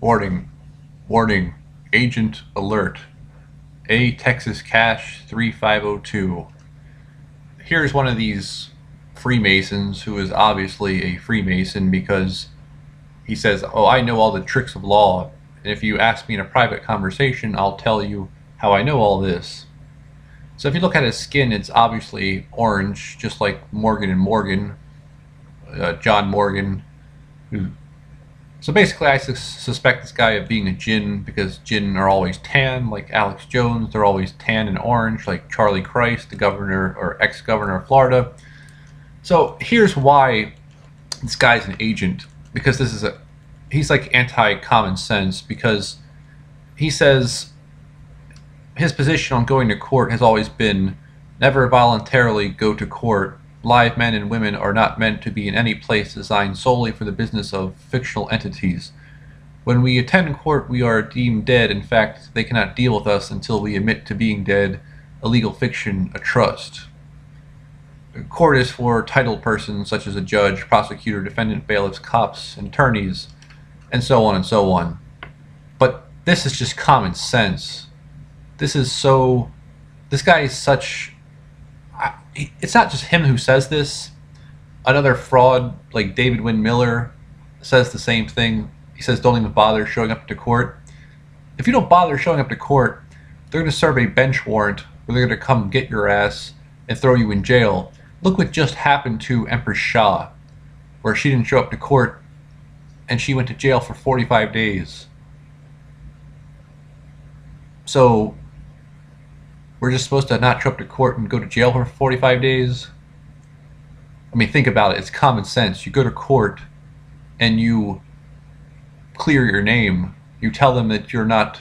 Warning, warning, agent alert. A Texas Cash 3502. Here's one of these Freemasons who is obviously a Freemason because he says, "Oh, I know all the tricks of law, and if you ask me in a private conversation, I'll tell you how I know all this." So if you look at his skin, it's obviously orange, just like Morgan and Morgan, John Morgan. So basically, I suspect this guy of being a djinn because djinn are always tan, like Alex Jones. They're always tan and orange, like Charlie Christ, the governor or ex-governor of Florida. So here's why this guy's an agent, because he's like anti-common sense, because he says his position on going to court has always been never voluntarily go to court. Live men and women are not meant to be in any place designed solely for the business of fictional entities. When we attend court, we are deemed dead. In fact, they cannot deal with us until we admit to being dead, a legal fiction, a trust. Court is for titled persons such as a judge, prosecutor, defendant, bailiffs, cops, attorneys, and so on and so on. But this is just common sense. This guy is such... It's not just him who says this. Another fraud like David Wynn Miller says the same thing. He says don't even bother showing up to court. If you don't bother showing up to court, they're going to serve a bench warrant where they're going to come get your ass and throw you in jail. Look what just happened to Empress Shah, where she didn't show up to court and she went to jail for 45 days. So we're just supposed to not show up to court and go to jail for 45 days? I mean, think about it. It's common sense. You go to court and you clear your name. You tell them that you're not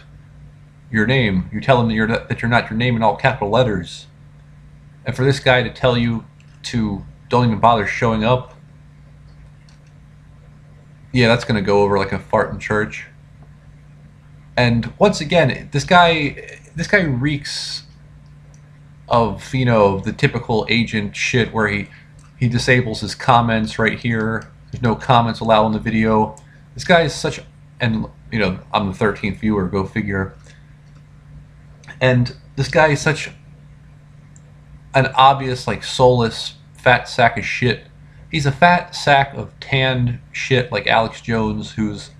your name. You tell them that you're not your name in all capital letters. And for this guy to tell you to don't even bother showing up, yeah, that's going to go over like a fart in church. And once again, this guy reeks of, you know, the typical agent shit where he disables his comments right here. There's no comments allowed on the video. This guy is such, and you know, I'm the 13th viewer, go figure. And this guy is such an obvious, like, soulless fat sack of shit. He's a fat sack of tanned shit like Alex Jones, who's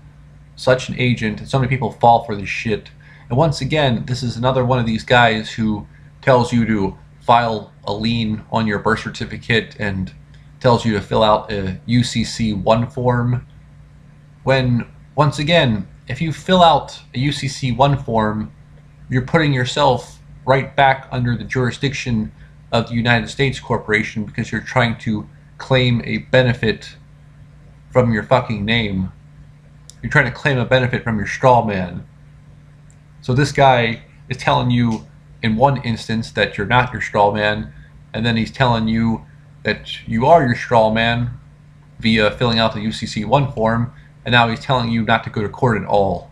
such an agent, and so many people fall for this shit. And once again, this is another one of these guys who tells you to file a lien on your birth certificate and tells you to fill out a UCC-1 form, when, once again, if you fill out a UCC-1 form, you're putting yourself right back under the jurisdiction of the United States Corporation because you're trying to claim a benefit from your fucking name. You're trying to claim a benefit from your straw man. So this guy is telling you in one instance that you're not your straw man, and then he's telling you that you are your straw man via filling out the UCC-1 form, and now he's telling you not to go to court at all.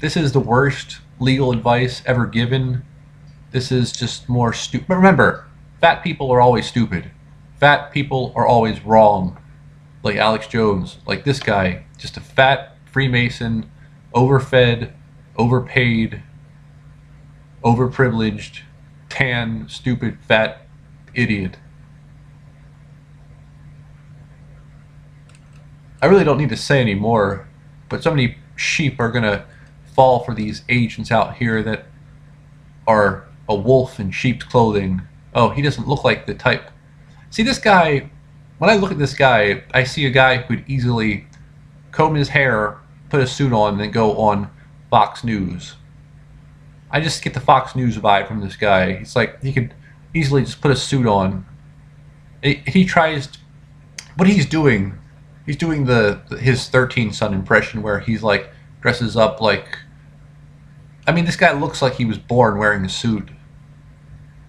This is the worst legal advice ever given. This is just more stupid. But remember, fat people are always stupid. Fat people are always wrong. Like Alex Jones, like this guy, just a fat Freemason, overfed, overpaid, overprivileged, tan, stupid, fat idiot. I really don't need to say any more, but so many sheep are gonna fall for these agents out here that are a wolf in sheep's clothing. Oh, he doesn't look like the type. See, this guy, when I look at this guy, I see a guy who could easily comb his hair, put a suit on, and then go on Fox News. I just get the Fox News vibe from this guy. It's like he could easily just put a suit on. He tries, what he's doing his 13 Son impression where he's like dresses up like, I mean, this guy looks like he was born wearing a suit.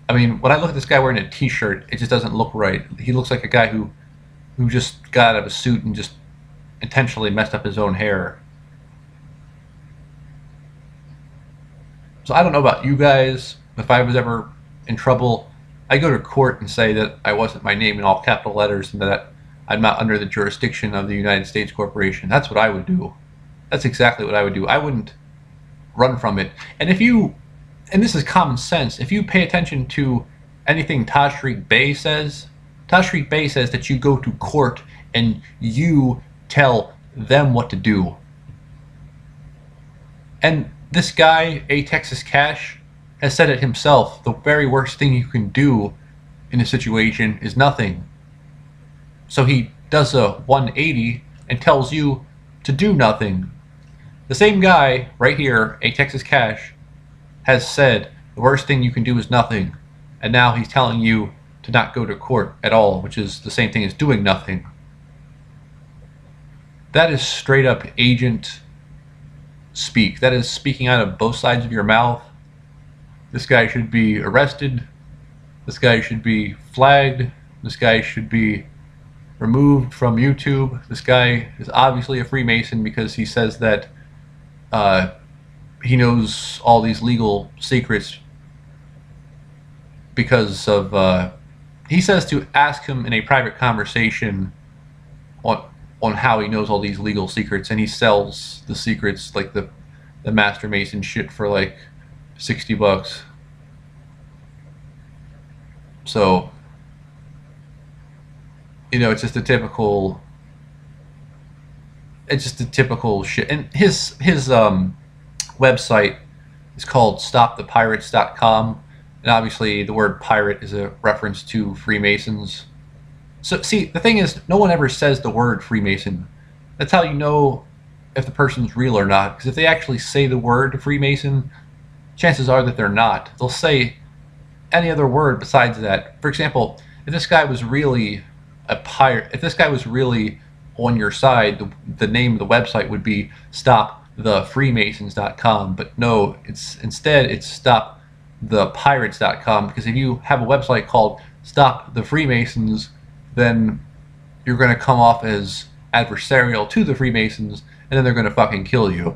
I mean, when I look at this guy wearing a t-shirt, it just doesn't look right. He looks like a guy who just got out of a suit and just intentionally messed up his own hair. So I don't know about you guys. If I was ever in trouble, I go to court and say that I wasn't my name in all capital letters and that I'm not under the jurisdiction of the United States Corporation. That's what I would do. That's exactly what I would do. I wouldn't run from it. And if you, and this is common sense, if you pay attention to anything Tashriq Bey says that you go to court and you tell them what to do. And this guy, A Texas Cash, has said it himself. The very worst thing you can do in a situation is nothing. So he does a 180 and tells you to do nothing. The same guy right here, A Texas Cash, has said the worst thing you can do is nothing. And now he's telling you to not go to court at all, which is the same thing as doing nothing. That is straight up agent speak. That is speaking out of both sides of your mouth. This guy should be arrested. This guy should be flagged. This guy should be removed from YouTube. This guy is obviously a Freemason because he says that he knows all these legal secrets because of he says to ask him in a private conversation on how he knows all these legal secrets, and he sells the secrets, like the Master Mason shit, for like $60. So, you know, it's just a typical shit. And his website is called stopthepirates.com, and obviously the word pirate is a reference to Freemasons. So see, the thing is, no one ever says the word Freemason. That's how you know if the person's real or not, because if they actually say the word Freemason, chances are that they're not. They'll say any other word besides that. For example, if this guy was really a pirate, if this guy was really on your side, the name of the website would be stopthefreemasons.com, but no, it's stopthepirates.com, because if you have a website called Stop the Freemasons, then you're going to come off as adversarial to the Freemasons, and then they're going to fucking kill you.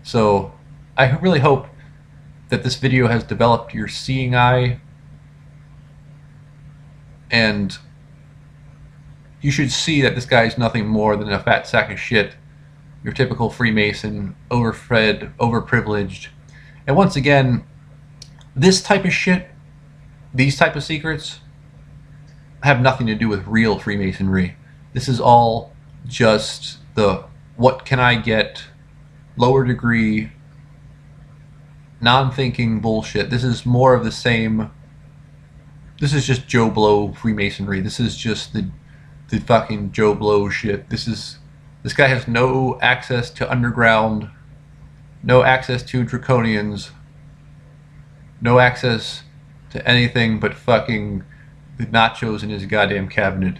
So I really hope that this video has developed your seeing eye, and you should see that this guy is nothing more than a fat sack of shit. Your typical Freemason, overfed, overprivileged. And once again, this type of shit, these type of secrets, have nothing to do with real Freemasonry. This is all just the what can I get, lower degree, non-thinking bullshit. This is more of the same. This is just Joe Blow Freemasonry. This is just the fucking Joe Blow shit. This guy has no access to underground, no access to draconians, no access to anything but fucking the nachos in his goddamn cabinet.